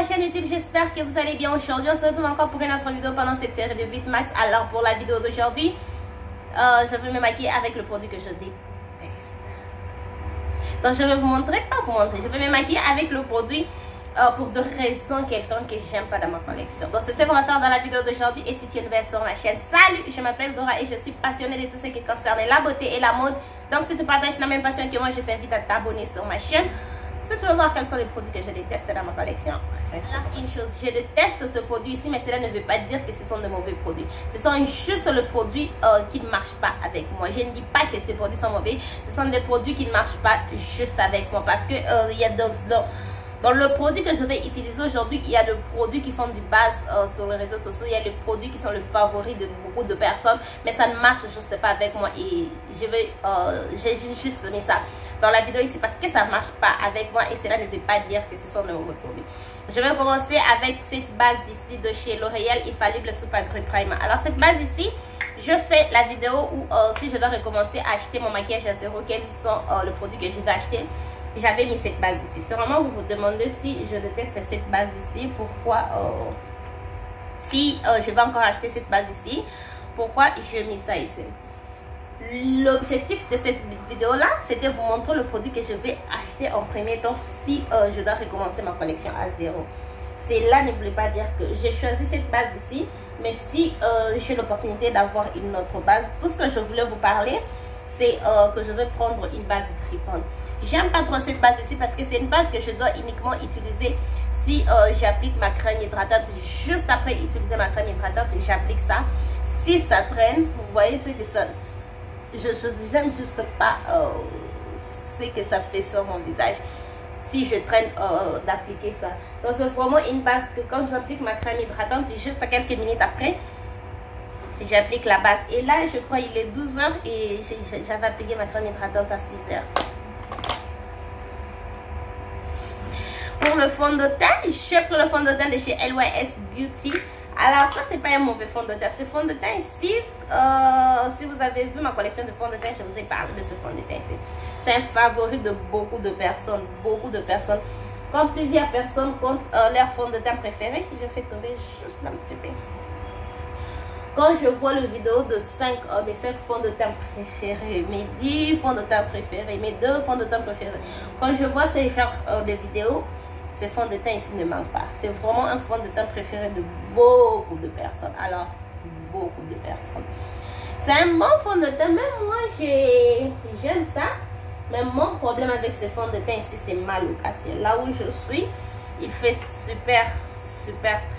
ma chaîne YouTube, j'espère que vous allez bien. Aujourd'hui on se retrouve encore pour une autre vidéo pendant cette série de 8 max. Alors pour la vidéo d'aujourd'hui, je vais me maquiller avec le produit que je déteste. Donc je vais vous montrer, je vais me maquiller avec le produit pour deux raisons quelconques que j'aime pas dans ma collection. Donc c'est ce qu'on va faire dans la vidéo d'aujourd'hui. Et si tu es nouvelle sur ma chaîne, salut, je m'appelle Dora et je suis passionnée de tout ce qui concerne la beauté et la mode. Donc si tu partages la même passion que moi, je t'invite à t'abonner sur ma chaîne. Si tu veux voir quels sont les produits que je déteste dans ma collection. Alors, une chose, je déteste ce produit ici, mais cela ne veut pas dire que ce sont de mauvais produits. Ce sont juste le produit qui ne marche pas avec moi. Je ne dis pas que ces produits sont mauvais. Ce sont des produits qui ne marchent pas juste avec moi. Parce que il y a dans le produit que je vais utiliser aujourd'hui, il y a des produits qui font du buzz sur les réseaux sociaux. Il y a des produits qui sont le favori de beaucoup de personnes. Mais ça ne marche juste pas avec moi. Et j'ai juste mis ça dans la vidéo ici parce que ça ne marche pas avec moi. Et cela ne veut pas dire que ce sont de mauvais produits. Je vais commencer avec cette base ici de chez L'Oréal Infallible Super Grey Primer. Alors cette base ici, je fais la vidéo où si je dois recommencer à acheter mon maquillage à zéro, quels sont les produits que je vais acheter. J'avais mis cette base ici. Sûrement vous vous demandez si je déteste cette base ici. Pourquoi si je vais encore acheter cette base ici, pourquoi j'ai mis ça ici. L'objectif de cette vidéo là, c'était vous montrer le produit que je vais acheter en premier temps si je dois recommencer ma collection à zéro. Cela ne voulait pas dire que j'ai choisi cette base ici, mais si j'ai l'opportunité d'avoir une autre base, tout ce que je voulais vous parler, c'est que je vais prendre une base grippante. J'aime pas trop cette base ici parce que c'est une base que je dois uniquement utiliser si j'applique ma crème hydratante. Juste après utiliser ma crème hydratante, j'applique ça. Si ça traîne, vous voyez ce que ça... J'aime juste pas ce que ça fait sur mon visage si je traîne d'appliquer ça. Donc c'est vraiment une base que quand j'applique ma crème hydratante, c'est juste quelques minutes après j'applique la base. Et là je crois il est 12 h et j'avais appliqué ma crème hydratante à 6 h. Pour le fond de teint, je prends le fond de teint de chez LYS Beauty. Alors ça c'est pas un mauvais fond de teint. Ce fond de teint ici, si vous avez vu ma collection de fond de teint, je vous ai parlé de ce fond de teint ici. C'est un favori de beaucoup de personnes. Comme plusieurs personnes comptent leur fond de teint préféré, je fais tomber juste un petit peu. Quand je vois le vidéo de mes 5 fonds de teint préférés, mes 10 fonds de teint préférés, mes 2 fonds de teint préférés, quand je vois ce genre de vidéos, ce fond de teint ici ne manque pas. C'est vraiment un fond de teint préféré de beaucoup de personnes. Alors, beaucoup de personnes. C'est un bon fond de teint. Même moi, j'aime ça. Mais mon problème avec ce fond de teint ici, c'est ma location. Là où je suis, il fait super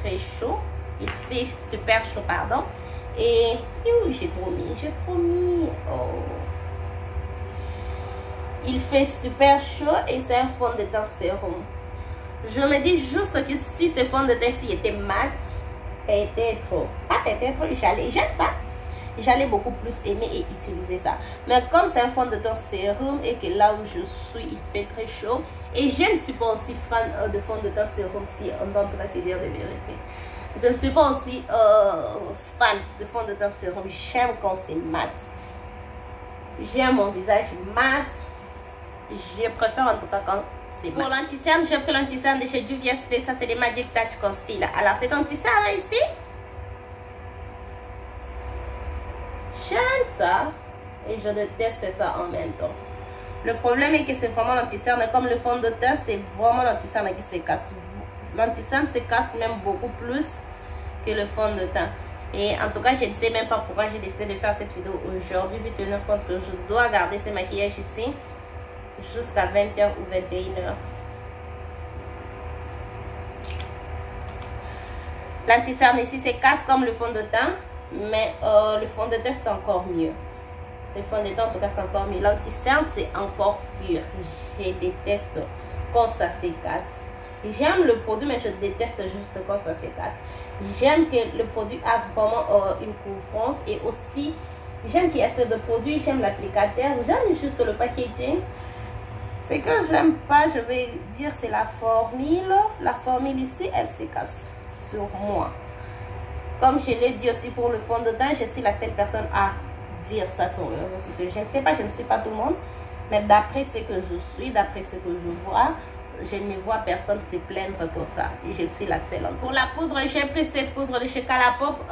très chaud. Il fait super chaud, pardon. Et j'ai promis. Oh. Il fait super chaud et c'est un fond de teint sérum. Je me dis juste que si ce fond de teint était mat, peut-être, j'aime ça. J'allais beaucoup plus aimer et utiliser ça. Mais comme c'est un fond de teint sérum et que là où je suis, il fait très chaud. Et je ne suis pas aussi fan de fond de teint sérum si on doit se dire de vérité. Je ne suis pas aussi fan de fond de teint sérum. J'aime quand c'est mat. J'aime mon visage mat. Je préfère en tout cas quand c'est mat. Pour l'anti-cerne, j'ai pris l'anti-cerne de chez Juvia's Place. Ça c'est le Magic Touch Concealer. Alors cet anti-cerne là ici, j'aime ça et je déteste ça en même temps. Le problème est que c'est vraiment l'anti-cerne. Comme le fond de teint, c'est vraiment l'anti-cerne qui se casse. L'anti-cerne se casse même beaucoup plus que le fond de teint. Et en tout cas, je ne sais même pas pourquoi j'ai décidé de faire cette vidéo aujourd'hui, vu tenir compte que je dois garder ce maquillage ici jusqu'à 20 h ou 21 h. L'anti-cerne ici se casse comme le fond de teint, mais le fond de teint c'est encore mieux. Le fond de teint en tout cas c'est encore mieux. L'anti-cerne c'est encore pire. Je déteste quand ça se casse. J'aime le produit mais je déteste juste quand ça se casse. J'aime que le produit a vraiment une couvrance et aussi j'aime qu'il y a ce de produit. J'aime l'applicateur. J'aime juste le packaging. Ce que j'aime pas, je vais dire, c'est la formule. La formule ici, elle se casse sur moi. Comme je l'ai dit aussi pour le fond de teint, je suis la seule personne à dire ça sur les réseaux sociaux. Je ne sais pas, je ne suis pas tout le monde. Mais d'après ce que je suis, d'après ce que je vois, je ne vois personne se plaindre pour ça. Je suis la seule. Pour la poudre, j'ai pris cette poudre de chez Colourpop,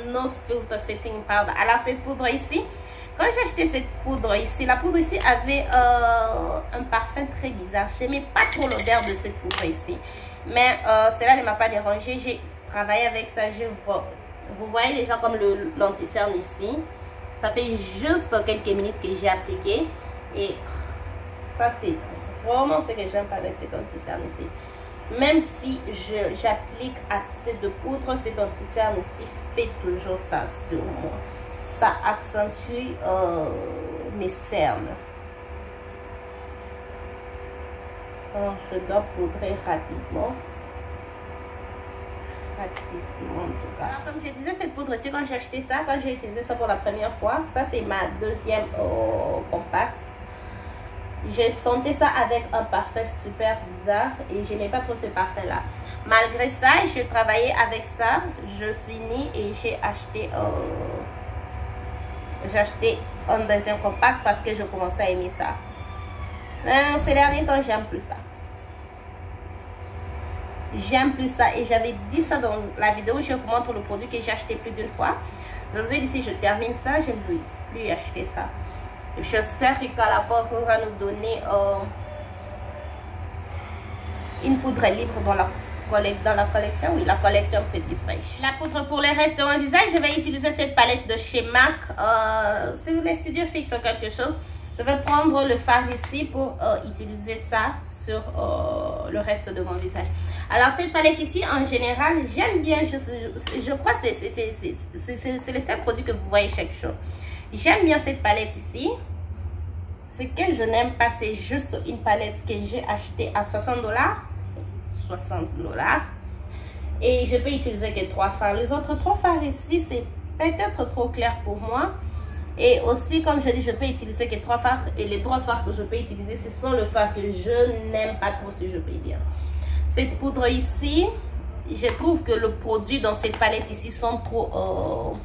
No Filter Setting Powder. Alors cette poudre ici, quand j'ai acheté cette poudre ici, la poudre ici avait un parfum très bizarre. Je n'aimais pas trop l'odeur de cette poudre ici. Mais cela ne m'a pas dérangé. J'ai travaillé avec ça. Vous voyez déjà comme l'anti-cerne ici. Ça fait juste quelques minutes que j'ai appliqué. Et ça, c'est vraiment ce que j'aime avec cet anti-cerne ici. Même si j'applique assez de poudre, cet anti-cerne ici fait toujours ça sur moi. Ça accentue mes cernes. Alors, je dois poudrer rapidement. En tout cas. Alors, comme je disais, cette poudre ici, quand j'ai acheté ça, quand j'ai utilisé ça pour la première fois, ça c'est ma deuxième compact. J'ai senti ça avec un parfum super bizarre et je n'aimais pas trop ce parfum là. Malgré ça, je travaillais avec ça, je finis et j'ai acheté un deuxième compact parce que je commençais à aimer ça. Mais ces derniers temps, j'aime plus ça. J'aime plus ça et j'avais dit ça dans la vidéo où je vous montre le produit que j'ai acheté plus d'une fois. Je vous ai dit si je termine ça, je ne vais plus acheter ça. J'espère que Colourpop va nous donner une poudre libre dans la collection. Oui, la collection Petit Fraîche. La poudre pour le reste de mon visage, je vais utiliser cette palette de chez MAC. Si les studios fixent quelque chose, je vais prendre le fard ici pour utiliser ça sur le reste de mon visage. Alors cette palette ici, en général, j'aime bien. Je crois que c'est le seul produit que vous voyez chaque jour. J'aime bien cette palette ici. Ce que je n'aime pas, c'est juste une palette que j'ai achetée à 60 $. 60 $. Et je peux utiliser que 3 fards. Les autres 3 fards ici, c'est peut-être trop clair pour moi. Et aussi, comme je dis, je peux utiliser que 3 fards. Et les 3 fards que je peux utiliser, ce sont les fards que je n'aime pas trop, si je peux dire. Cette poudre ici, je trouve que le produit dans cette palette ici sont trop...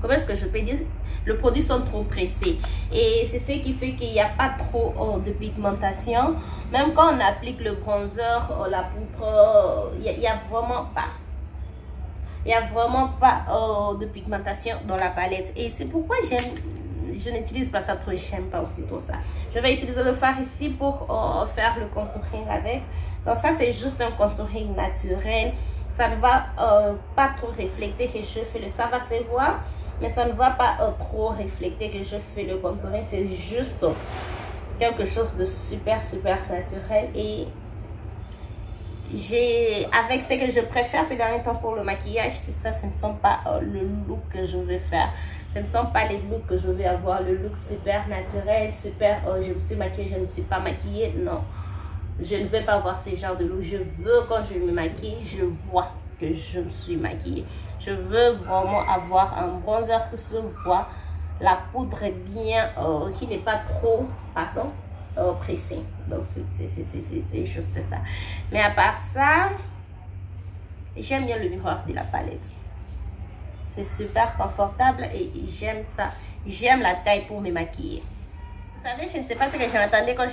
comment est-ce que je peux dire? Le produit sont trop pressés. Et c'est ce qui fait qu'il n'y a pas trop de pigmentation. Même quand on applique le bronzer, la poudre, il n'y a vraiment pas. Il n'y a vraiment pas de pigmentation dans la palette. Et c'est pourquoi je n'utilise pas ça trop. J'aime pas aussi tout ça. Je vais utiliser le fard ici pour faire le contouring avec. Donc ça, c'est juste un contouring naturel. Ça ne va pas trop refléter que je fais le... Ça va se voir, mais ça ne va pas trop refléter que je fais le contouring. C'est juste quelque chose de super naturel. Et avec ce que je préfère ces derniers temps pour le maquillage, c'est ça, ce ne sont pas le look que je veux faire. Ce ne sont pas les looks que je vais avoir. Le look super naturel, super je me suis maquillée, je ne me suis pas maquillée. Non, je ne veux pas avoir ce genre de look. Je veux, quand je me maquille, je vois que je me suis maquillée. Je veux vraiment avoir un bronzer que se voit, la poudre bien, qui n'est pas trop, pressée. Donc c'est juste ça. Mais à part ça, j'aime bien le miroir de la palette. C'est super confortable et j'aime ça. J'aime la taille pour me maquiller. Vous savez, je ne sais pas ce que j'entendais quand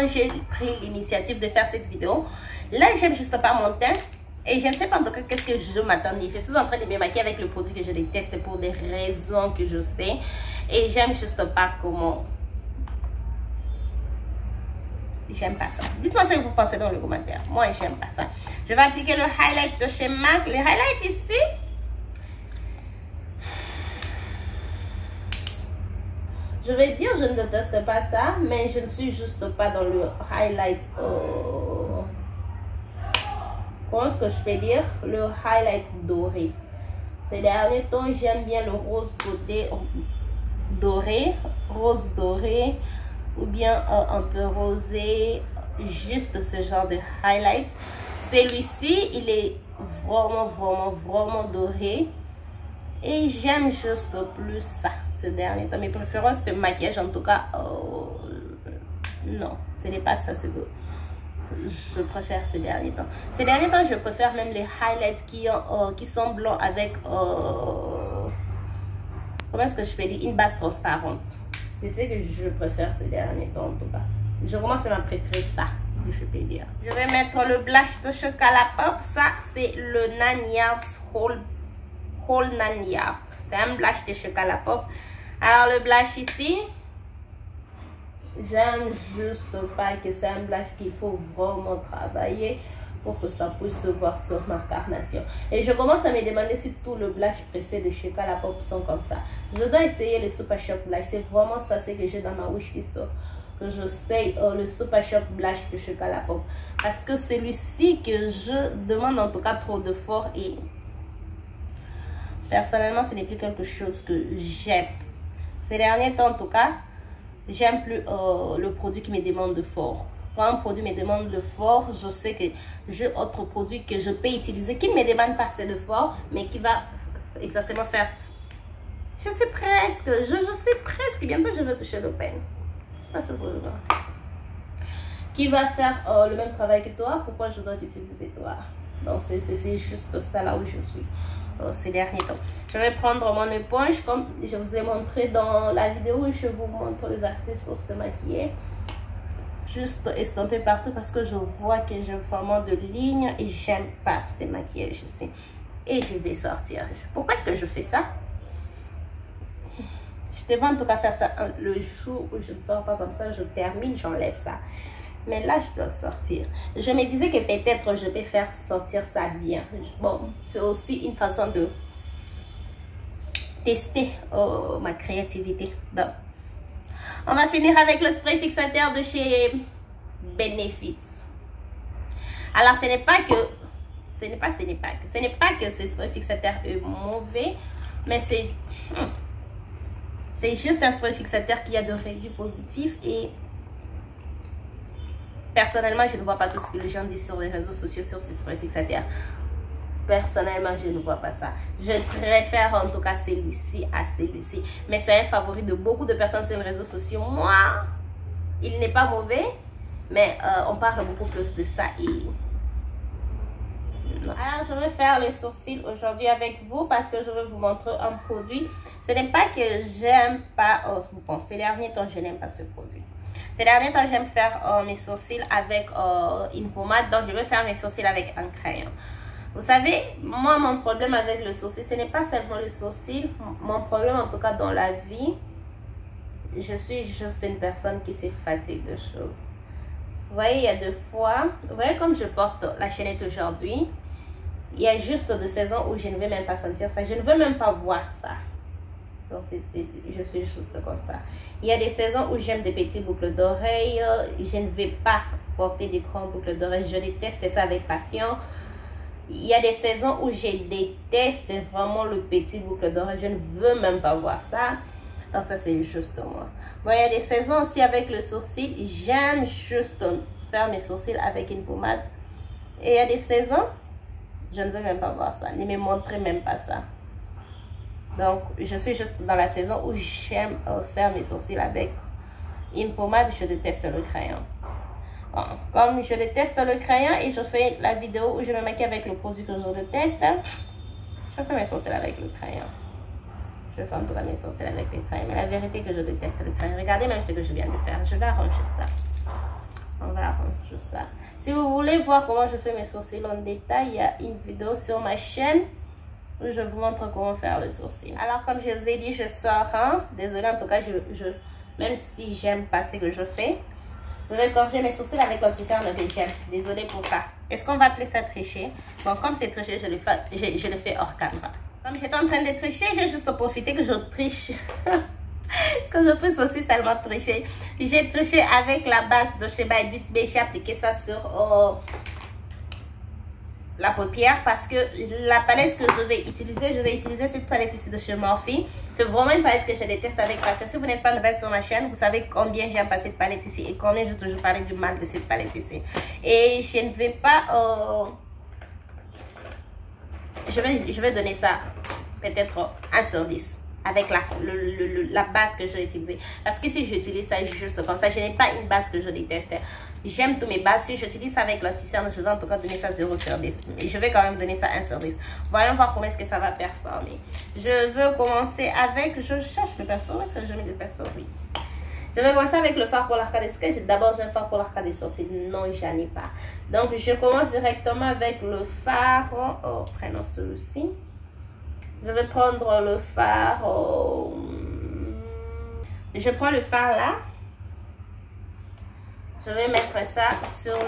j'ai pris l'initiative de faire cette vidéo. Là, j'aime juste pas mon teint. Et je ne sais pas en tout cas qu'est-ce que je m'attendais. Je suis en train de me maquiller avec le produit que je déteste pour des raisons que je sais. Et j'aime juste pas comment... J'aime pas ça. Dites-moi ce que vous pensez dans les commentaires. Moi, j'aime pas ça. Je vais appliquer le highlight de chez MAC. Le highlight ici... Je vais dire, je ne déteste pas ça, mais je ne suis juste pas dans le highlight. Comment est-ce que je peux dire? Le highlight doré. Ces derniers temps, j'aime bien le rose doré, rose doré, ou bien un peu rosé, juste ce genre de highlight. Celui-ci, il est vraiment doré. Et j'aime juste plus ça, ce dernier temps. Mes préférences de maquillage, en tout cas, non, ce n'est pas ça, c'est que je préfère ce dernier temps. Ces derniers temps, je préfère même les highlights qui sont blancs avec, comment est-ce que je peux dire, une base transparente. C'est ce que je préfère ce dernier temps, en tout cas. Je commence à préférer ça. si je peux dire. Je vais mettre le blush de chocolat pop. Ça, c'est le Nanyard Whole Nanyard. C'est un blush de chocolat pop. Alors, le blush ici, j'aime juste pas que c'est un blush qu'il faut vraiment travailler pour que ça puisse se voir sur ma carnation. Et je commence à me demander si tout le blush pressé de chocolat pop sont comme ça. Je dois essayer le Super Shop Blush. C'est vraiment ça, c'est que j'ai dans ma wishlist. Que je sais le Super Shop Blush de chocolat pop. Parce que celui-ci que je demande en tout cas trop de fort et personnellement, ce n'est plus quelque chose que j'aime. Ces derniers temps en tout cas, j'aime plus le produit qui me demande de fort. Quand un produit me demande de fort, je sais que j'ai autre produit que je peux utiliser qui ne me demande pas assez de fort, mais qui va exactement faire. Je suis presque, bientôt je vais toucher le pen. Je sais pas si vous le voyez. Qui va faire le même travail que toi, pourquoi je dois utiliser toi? Donc c'est juste ça là où je suis ces derniers temps. Je vais prendre mon éponge comme je vous ai montré dans la vidéo où je vous montre les astuces pour se maquiller. Juste estomper partout parce que je vois que j'ai vraiment de lignes et j'aime pas ces maquillages ici. Et je vais sortir. Pourquoi est-ce que je fais ça? Je devrais en tout cas faire ça le jour où je ne sors pas comme ça, je termine, j'enlève ça. Mais là, je dois sortir. Je me disais que peut-être je vais faire sortir ça bien. Bon, c'est aussi une façon de tester ma créativité. Donc, on va finir avec le spray fixateur de chez Benefits. Alors, ce n'est pas que ce spray fixateur est mauvais, mais c'est juste un spray fixateur qui a de reviews positifs et personnellement, je ne vois pas tout ce que les gens disent sur les réseaux sociaux sur ces sprays fixateurs. Personnellement, je ne vois pas ça. Je préfère en tout cas celui-ci à celui-ci. Mais c'est un favori de beaucoup de personnes sur les réseaux sociaux. Moi, il n'est pas mauvais, mais on parle beaucoup plus de ça. Et alors, je vais faire les sourcils aujourd'hui avec vous parce que je vais vous montrer un produit. Ce n'est pas que j'aime pas... bon, ces derniers temps, je n'aime pas ce produit. Ces derniers temps, j'aime faire mes sourcils avec une pommade. Donc, je vais faire mes sourcils avec un crayon. Vous savez, moi, mon problème avec le sourcil, ce n'est pas seulement le sourcil. Mon problème, en tout cas, dans la vie, je suis juste une personne qui se fatigue de choses. Vous voyez, il y a des fois, vous voyez comme je porte la chaînette aujourd'hui, il y a juste des saisons où je ne vais même pas sentir ça. Je ne veux même pas voir ça. Donc, je suis juste comme ça. Il y a des saisons où j'aime des petits boucles d'oreilles. Je ne vais pas porter des grandes boucles d'oreilles. Je déteste ça avec passion. Il y a des saisons où je déteste vraiment le petit boucle d'oreille. Je ne veux même pas voir ça. Donc, ça, c'est juste moi. Bon, il y a des saisons aussi avec le sourcil. J'aime juste faire mes sourcils avec une pommade. Et il y a des saisons, je ne veux même pas voir ça. Ne me montrez même pas ça. Donc, je suis juste dans la saison où j'aime faire mes sourcils avec une pommade. Je déteste le crayon. Bon, comme je déteste le crayon et je fais la vidéo où je me maquille avec le produit que je déteste, je fais mes sourcils avec le crayon. Je fais en tout cas mes sourcils avec le crayon. Mais la vérité que je déteste le crayon. Regardez même ce que je viens de faire. Je vais arranger ça. On va arranger ça. Si vous voulez voir comment je fais mes sourcils en détail, il y a une vidéo sur ma chaîne où je vous montre comment faire le sourcil. Alors, comme je vous ai dit, je sors. Désolée, en tout cas, même si j'aime pas ce que je fais, je vais corriger mes sourcils avec le petit cerne de j'aime. Désolée pour ça. Est-ce qu'on va appeler ça tricher? Bon, comme c'est tricher, je le fais hors caméra. Comme j'étais en train de tricher, j'ai juste profité que je triche. Que je puisse aussi seulement tricher. J'ai triché avec la base de chez By Beauty. J'ai appliqué ça sur la paupière parce que la palette que je vais utiliser cette palette ici de chez Morphe. C'est vraiment une palette que je déteste avec passion. Si vous n'êtes pas nouvelle sur ma chaîne, vous savez combien j'aime pas cette palette ici et combien je toujours parler du mal de cette palette ici. Et je ne vais pas... je vais donner ça peut-être 1 sur 10 avec la base que je vais utiliser. Parce que si j'utilise ça juste comme ça, je n'ai pas une base que je déteste. J'aime tous mes bases. Si j'utilise ça avec l'anti-cerne, je vais en tout cas donner ça 0 sur 10. Mais je vais quand même donner ça 1 sur 10. Voyons voir comment est-ce que ça va performer. Je veux commencer avec... Je cherche le pinceau. Est-ce que je mets le pinceau? Oui. Je vais commencer avec le fard pour l'arcade. Est-ce que d'abord j'ai un fard pour l'arcade des sorciers? Non, j'en ai pas. Donc je commence directement avec le fard. Prenons celui-ci. Je vais prendre le fard. Je prends le fard là. Je vais mettre ça sur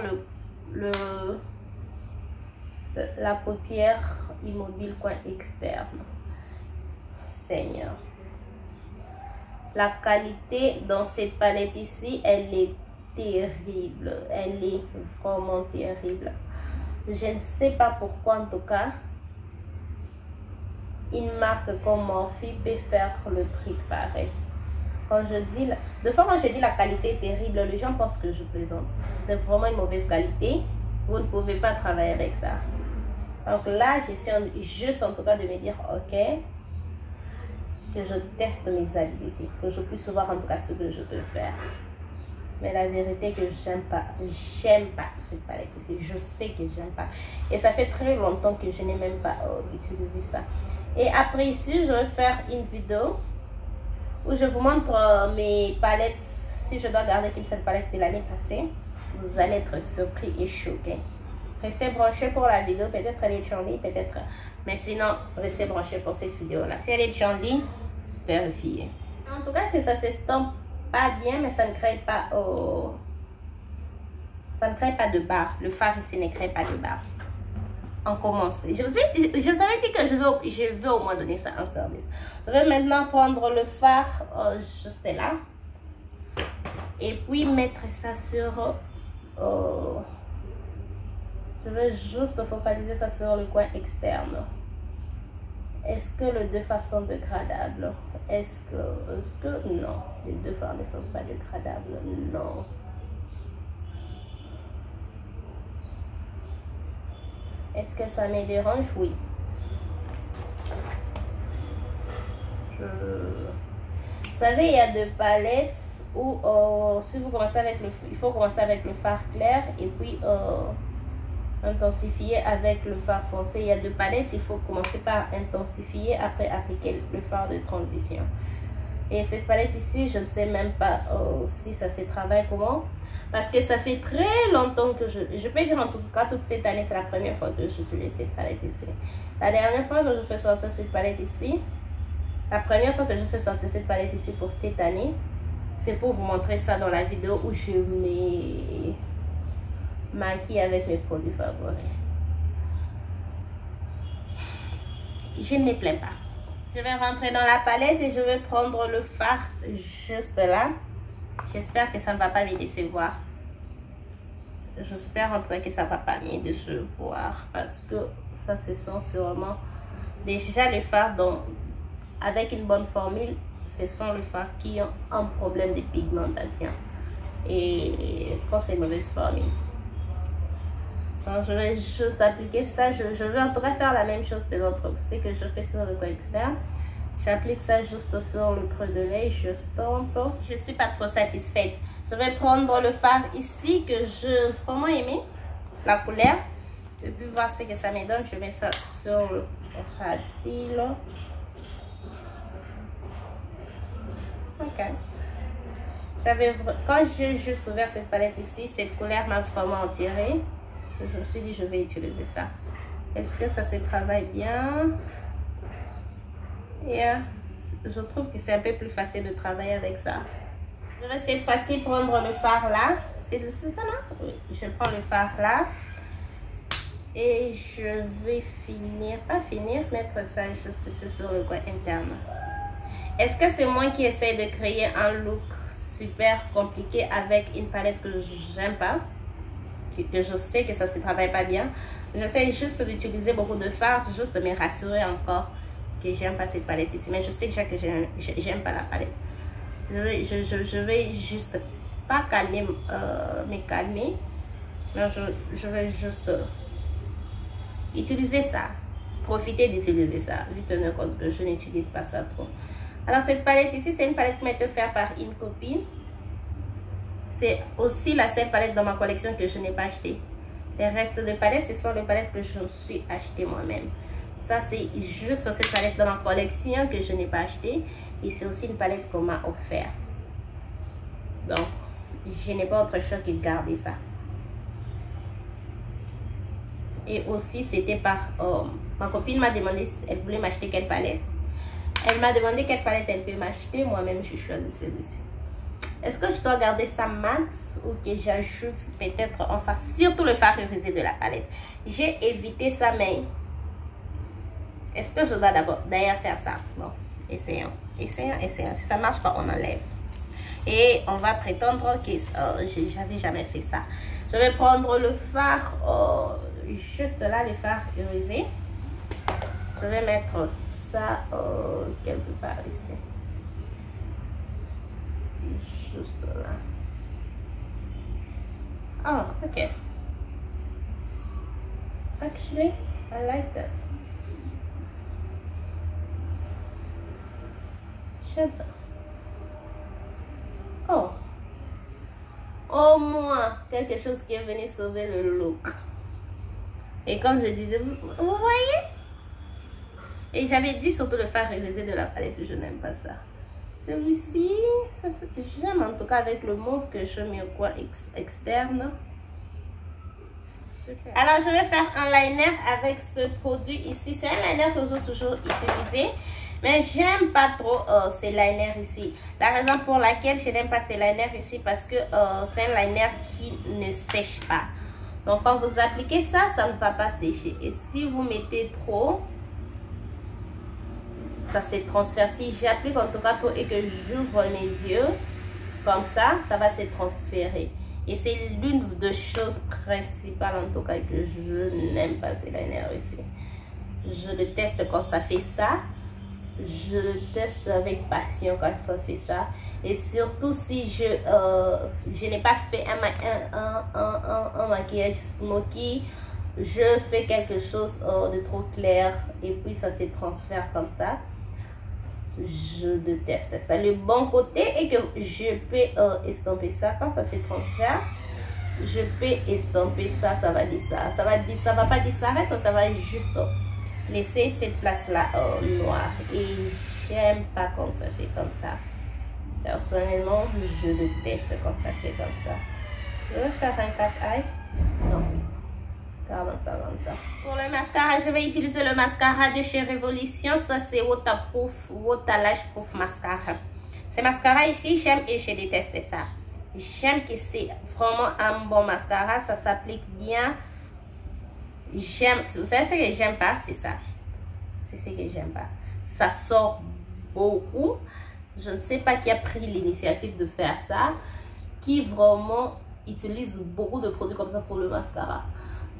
la paupière immobile coin externe. Seigneur. La qualité dans cette palette ici, elle est terrible. Elle est vraiment terrible. Je ne sais pas pourquoi, en tout cas, une marque comme Morphe peut faire le truc pareil. Quand je dis, de fois quand je dis la qualité est terrible, les gens pensent que je plaisante. C'est vraiment une mauvaise qualité. Vous ne pouvez pas travailler avec ça. Donc là, je suis juste en tout cas de me dire, ok, que je teste mes habilités, que je puisse voir en tout cas ce que je peux faire. Mais la vérité est que j'aime pas cette palette ici. Je sais que j'aime pas. Et ça fait très longtemps que je n'ai même pas utilisé ça. Et après ici, je vais faire une vidéo où je vous montre mes palettes. Si je dois garder qu'une seule palette de l'année passée, vous allez être surpris et choqués. Restez branchés pour la vidéo. Peut-être elle est Chandy, peut-être. Mais sinon, restez branchés pour cette vidéo-là. Si elle est Chandy, vérifiez. En tout cas, que ça s'estompe pas bien, mais ça ne crée pas ça ne crée pas de barre. Le fard ici ne crée pas de barre. On commence. Je vous avais dit que je veux au moins donner ça en service. Je vais maintenant prendre le fard juste là. Et puis mettre ça sur... je vais juste focaliser ça sur le coin externe. Est-ce que les deux fards sont dégradables? Est-ce que non, les deux fards ne sont pas dégradables? Non. Est-ce que ça me dérange? Oui. Vous savez, il y a deux palettes où si vous commencez avec il faut commencer avec le fard clair et puis intensifier avec le fard foncé. Il y a deux palettes, il faut commencer par intensifier, après appliquer le fard de transition. Et cette palette ici, je ne sais même pas si ça se travaille comment, parce que ça fait très longtemps que je peux dire en tout cas toute cette année, c'est la première fois que j'utilise cette palette ici. La dernière fois que je fais sortir cette palette ici, la première fois que je fais sortir cette palette ici pour cette année, c'est pour vous montrer ça dans la vidéo où je me maquille avec mes produits favoris. Je ne me plains pas. Je vais rentrer dans la palette et je vais prendre le fard juste là. J'espère que ça ne va pas me décevoir. J'espère en tout cas que ça ne va pas me décevoir, parce que ça se sent sûrement déjà les fards avec une bonne formule. Ce sont les fards qui ont un problème de pigmentation et quand c'est une mauvaise formule. Donc je vais juste appliquer ça. Je vais en tout cas faire la même chose que l'autre. C'est que je fais sur le coin externe. J'applique ça juste sur le creux de l'œil. Je stompe. Je ne suis pas trop satisfaite. Je vais prendre le fard ici que je vraiment aimé. La couleur. Et puis voir ce que ça me donne. Je mets ça sur le racine. Ok. Quand j'ai juste ouvert cette palette ici, cette couleur m'a vraiment attirée. Je me suis dit, je vais utiliser ça. Est-ce que ça se travaille bien? Yeah. Je trouve que c'est un peu plus facile de travailler avec ça. Je vais cette fois-ci prendre le fard là. C'est ça là? Oui, je prends le fard là. Et je vais mettre ça juste sur le coin interne. Est-ce que c'est moi qui essaie de créer un look super compliqué avec une palette que j'aime pas? Que je sais que ça ne se travaille pas bien. J'essaie juste d'utiliser beaucoup de fard, juste de me rassurer encore que j'aime pas cette palette ici. Mais je sais déjà que j'aime pas la palette. Je vais juste pas calmer, me calmer. Mais je vais juste utiliser ça. Profiter d'utiliser ça. Vu tenir compte que je n'utilise pas ça trop. Alors cette palette ici, c'est une palette qui m'a été offerte par une copine. C'est aussi la seule palette dans ma collection que je n'ai pas acheté. Les restes de palettes, ce sont les palettes que je me suis acheté moi-même. Ça, c'est juste cette palette dans ma collection que je n'ai pas acheté. Et c'est aussi une palette qu'on m'a offert. Donc, je n'ai pas autre choix que de garder ça. Et aussi, c'était par... ma copine m'a demandé si elle voulait m'acheter quelle palette. Elle m'a demandé quelle palette elle peut m'acheter. Moi-même, je choisis celui-ci. Est-ce que je dois garder ça mat ou que j'ajoute peut-être en face, surtout le fard irisé de la palette. J'ai évité ça, mais est-ce que je dois d'ailleurs faire ça? Bon, essayons. Essayons. Si ça ne marche pas, on enlève. Et on va prétendre que j'avais jamais fait ça. Je vais prendre le fard, juste là, le fard irisé. Je vais mettre ça quelque part ici. Juste là. Oh, okay. Actually, I like this. J'aime ça. Oh. Au moins, quelque chose qui est venu sauver le look. Et comme je disais, vous voyez? Et j'avais dit surtout le fard irisé de la palette, je n'aime pas ça. Celui-ci, j'aime en tout cas avec le mauve que je mets au coin externe. Super. Alors, je vais faire un liner avec ce produit ici. C'est un liner que j'ai toujours utilisé. Mais j'aime pas trop ces liners ici. La raison pour laquelle je n'aime pas ces liners ici, parce que c'est un liner qui ne sèche pas. Donc, quand vous appliquez ça, ça ne va pas sécher. Et si vous mettez trop... ça se transfère. Si j'applique en tout cas trop et que j'ouvre mes yeux comme ça va se transférer. Et c'est l'une des choses principales en tout cas que je n'aime pas ces liners ici. Je le teste quand ça fait ça. Je le teste avec passion quand ça fait ça. Et surtout si je n'ai pas fait un maquillage smoky. Je fais quelque chose de trop clair et puis ça se transfère comme ça. Je déteste ça. Le bon côté est que je peux estomper ça. Quand ça se transfère, je peux estomper ça. Ça va disparaître. Ça va pas disparaître, ça va juste laisser cette place là noire. Et j'aime pas quand ça fait comme ça. Personnellement, je déteste quand ça fait comme ça. Je vais faire un cat eye. Non. Ça. Pour le mascara, je vais utiliser le mascara de chez Revolution. Ça, c'est Waterproof, Water Lash Proof Mascara. Ce mascara ici, j'aime et je déteste ça. J'aime que c'est vraiment un bon mascara. Ça s'applique bien. J'aime. Vous savez ce que j'aime pas? C'est ça. C'est ce que j'aime pas. Ça sort beaucoup. Je ne sais pas qui a pris l'initiative de faire ça. Qui vraiment utilise beaucoup de produits comme ça pour le mascara.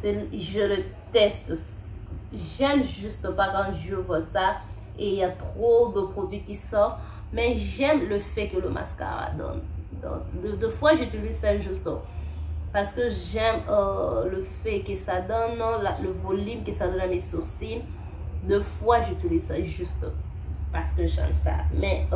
Je le teste. J'aime juste pas quand je vois ça et il y a trop de produits qui sortent. Mais j'aime le fait que le mascara donne. Donc, deux fois j'utilise ça juste parce que j'aime le fait que ça donne, le volume que ça donne à mes sourcils. Deux fois j'utilise ça juste parce que j'aime ça. Mais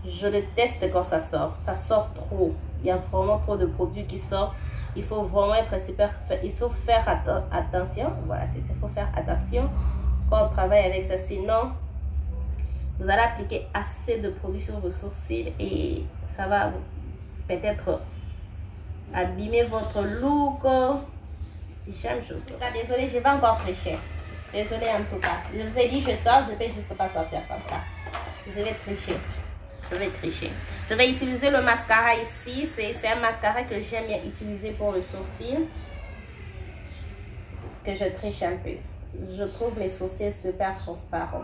je déteste quand ça sort. Ça sort trop. Il y a vraiment trop de produits qui sortent. Il faut vraiment être super... Il faut faire attention. Voilà, c'est ça. Il faut faire attention quand on travaille avec ça. Sinon, vous allez appliquer assez de produits sur vos sourcils et ça va peut-être abîmer votre look. J'aime juste ça. Désolée, je vais encore tricher. Désolée en tout cas. Je vous ai dit, je sors, je ne vais juste pas sortir comme ça. Je vais tricher. Je vais utiliser le mascara ici. C'est un mascara que j'aime bien utiliser pour le sourcil. Que je triche un peu. Je trouve mes sourcils super transparents.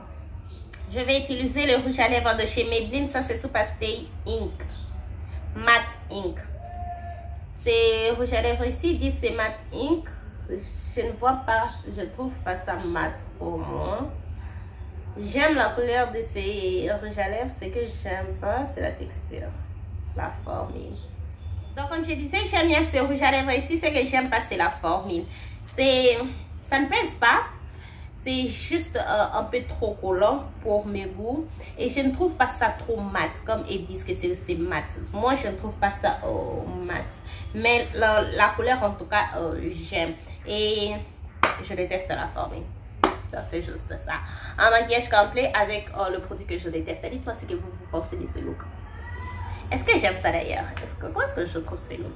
Je vais utiliser le rouge à lèvres de chez Maybelline. Ça, c'est Super Stay Ink. Matte Ink. C'est rouge à lèvres ici. Dit c'est Matte Ink. Je ne vois pas, je trouve pas ça mat pour moi. J'aime la couleur de ces rouges à lèvres. Ce que j'aime pas, c'est la texture, la formule. Donc, comme je disais, j'aime bien ces rouges à lèvres ici. Ce que j'aime pas, c'est la formule. Ça ne pèse pas. C'est juste un peu trop collant pour mes goûts. Et je ne trouve pas ça trop mat. Comme ils disent que c'est mat. Moi, je ne trouve pas ça mat. Mais la couleur, en tout cas, j'aime. Et je déteste la formule. C'est juste ça. Un maquillage complet avec le produit que je déteste. Dites-moi ce que vous pensez de ce look. Est-ce que j'aime ça d'ailleurs? Comment est-ce que je trouve ce look?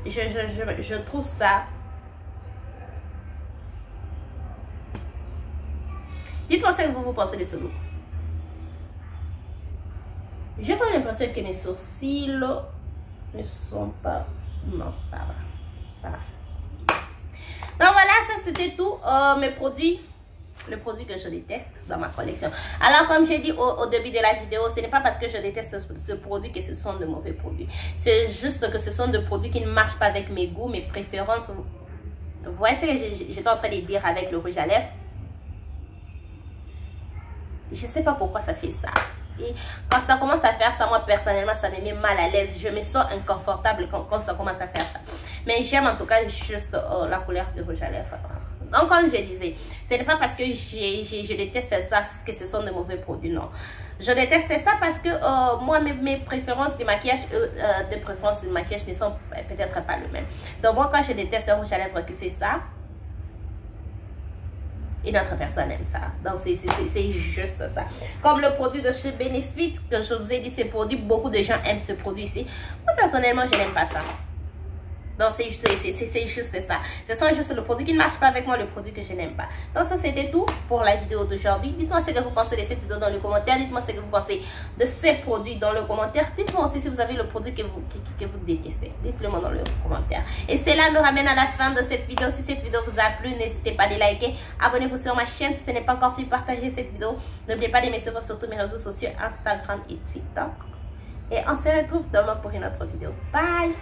Je trouve ça. Dites-moi ce que vous pensez de ce look. J'ai pas l'impression que mes sourcils ne sont pas... Non, ça va. Ça va. Donc voilà, ça c'était tout. Mes produits. Le produit que je déteste dans ma collection. Alors comme j'ai dit au début de la vidéo, ce n'est pas parce que je déteste ce produit que ce sont de mauvais produits. C'est juste que ce sont des produits qui ne marchent pas avec mes goûts, mes préférences. Vous voyez ce que j'étais en train de dire avec le rouge à lèvres? Je ne sais pas pourquoi ça fait ça. Et quand ça commence à faire ça, moi personnellement, ça me met mal à l'aise. Je me sens inconfortable quand ça commence à faire ça. Mais j'aime en tout cas juste la couleur du rouge à lèvres. Donc comme je disais, ce n'est pas parce que je déteste ça que ce sont de mauvais produits, non. Je déteste ça parce que moi, mes préférences de maquillage, ne sont peut-être pas les mêmes. Donc moi, quand je déteste un rouge à lèvres qui fait ça, et d'autres personnes aiment ça. Donc, c'est juste ça. Comme le produit de chez Benefit, que je vous ai dit, ce produit, beaucoup de gens aiment ce produit ici. Moi, personnellement, je n'aime pas ça. Donc, c'est juste ça. Ce sont juste le produit qui ne marche pas avec moi, le produit que je n'aime pas. Donc, ça, c'était tout pour la vidéo d'aujourd'hui. Dites-moi ce que vous pensez de cette vidéo dans les commentaires. Dites-moi ce que vous pensez de ces produits dans le commentaire. Dites-moi aussi si vous avez le produit que vous détestez. Dites-le moi dans le commentaire. Et cela nous ramène à la fin de cette vidéo. Si cette vidéo vous a plu, n'hésitez pas à liker. Abonnez-vous sur ma chaîne si ce n'est pas encore fait. Partagez cette vidéo. N'oubliez pas de me suivre sur tous mes réseaux sociaux, Instagram et TikTok. Et on se retrouve demain pour une autre vidéo. Bye!